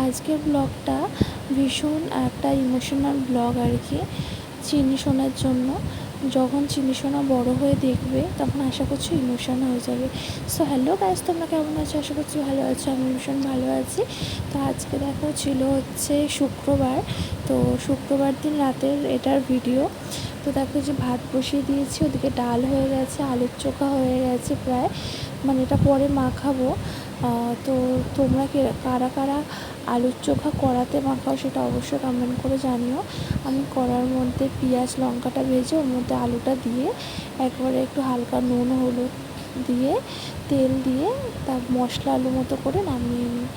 আজকের ব্লগটা ভীষণ একটা ইমোশনাল ব্লগ আর কি, চিনি সোনার জন্য। যখন চিনি সোনা বড়ো হয়ে দেখবে তখন আশা করছি ইমোশন হয়ে যাবে। সো হ্যালো গাইস, তোমরা কেমন আছো? আশা করছি ভালো আছো, আমি ভীষণ ভালো আছি। তো আজকে দেখো ছিল হচ্ছে শুক্রবার, তো শুক্রবার দিন রাতের এটার ভিডিও। তো দেখো যে ভাত বসিয়ে দিয়েছি, ওদিকে ডাল হয়ে গেছে, আলুর চোখা হয়ে গেছে প্রায়, মানে এটা পরে মাখাবো। তো তোমরা কারা কারা আলুর চোখা কড়াতে মাখাও সেটা অবশ্যই কমেন্ট করে জানিও। আমি কড়ার মধ্যে পেঁয়াজ লঙ্কাটা ভেজে ওর মধ্যে আলুটা দিয়ে একবারে একটু হালকা নুন হলুদ দিয়ে তেল দিয়ে তার মশলা আলু মতো করে নামিয়ে নিই।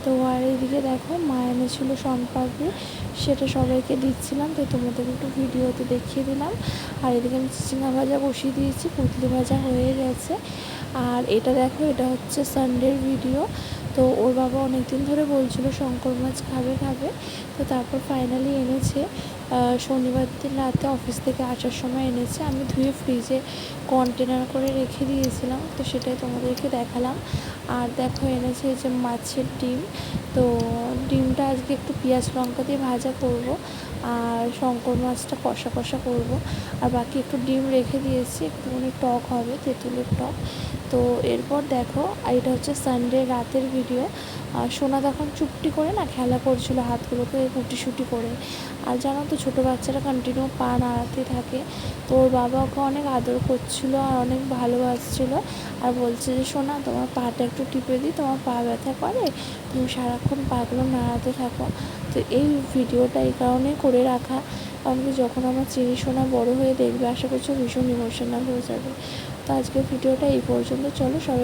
তো আর এদিকে দেখো মা এনেছিলো শনপাপড়ি, সেটা সবাইকে দিচ্ছিলাম, তো তোমাদের একটু ভিডিওতে দেখিয়ে দিলাম। আর এদিকে আমি চিচিঙ্গা ভাজা বসিয়ে দিয়েছি, পুঁতলি ভাজা হয়ে গেছে। আর এটা দেখো, এটা হচ্ছে সানডের ভিডিও। তো ওর বাবা অনেক দিন ধরে বলছিল শঙ্কর মাছ খাবে খাবে, তো তারপর ফাইনালি এনেছে। শনিবার দিন রাতে অফিস থেকে আসার সময় এনেছে, আমি ধুয়ে ফ্রিজে কন্টেনার করে রেখে দিয়েছিলাম, তো সেটাই তোমাদেরকে দেখালাম। আর দেখো এনেছে এই যে মাছের ডিম, তো ডিমটা আজকে একটু পেঁয়াজ লঙ্কা দিয়ে ভাজা করব, আর শঙ্কর মাছটা কষা কষা করব। আর বাকি একটু ডিম রেখে দিয়েছি, একটুখানি টক হবে, তেঁতুলের টক। তো এরপর দেখো, এটা হচ্ছে সানডে রাতের ভিডিও। সোনা তখন চুপটি করে না খেলা করছিল হাতগুলোকে গুটিসুটি করে। আর জানো তো ছোটো বাচ্চারা কন্টিনিউ পা নাড়াতে থাকে, তো ওর বাবা ওকে অনেক আদর করছিল আর অনেক ভালোবাসছিল। আর বলছে যে সোনা, তোমার পাটা একটু টিপে দিই, তোমার পা ব্যথা করে, তুমি সারাক্ষণ পাগুলো নাড়াতে থাকো। তো এই ভিডিওটা এই কারণেই করে রাখা, কারণ কি যখন আমার চিনি সোনা বড়ো হয়ে দেখবে আশা করছি ভীষণ ইমোশনাল হয়ে যাবে। তো আজকের ভিডিওটা এই পর্যন্ত, চলো সবাই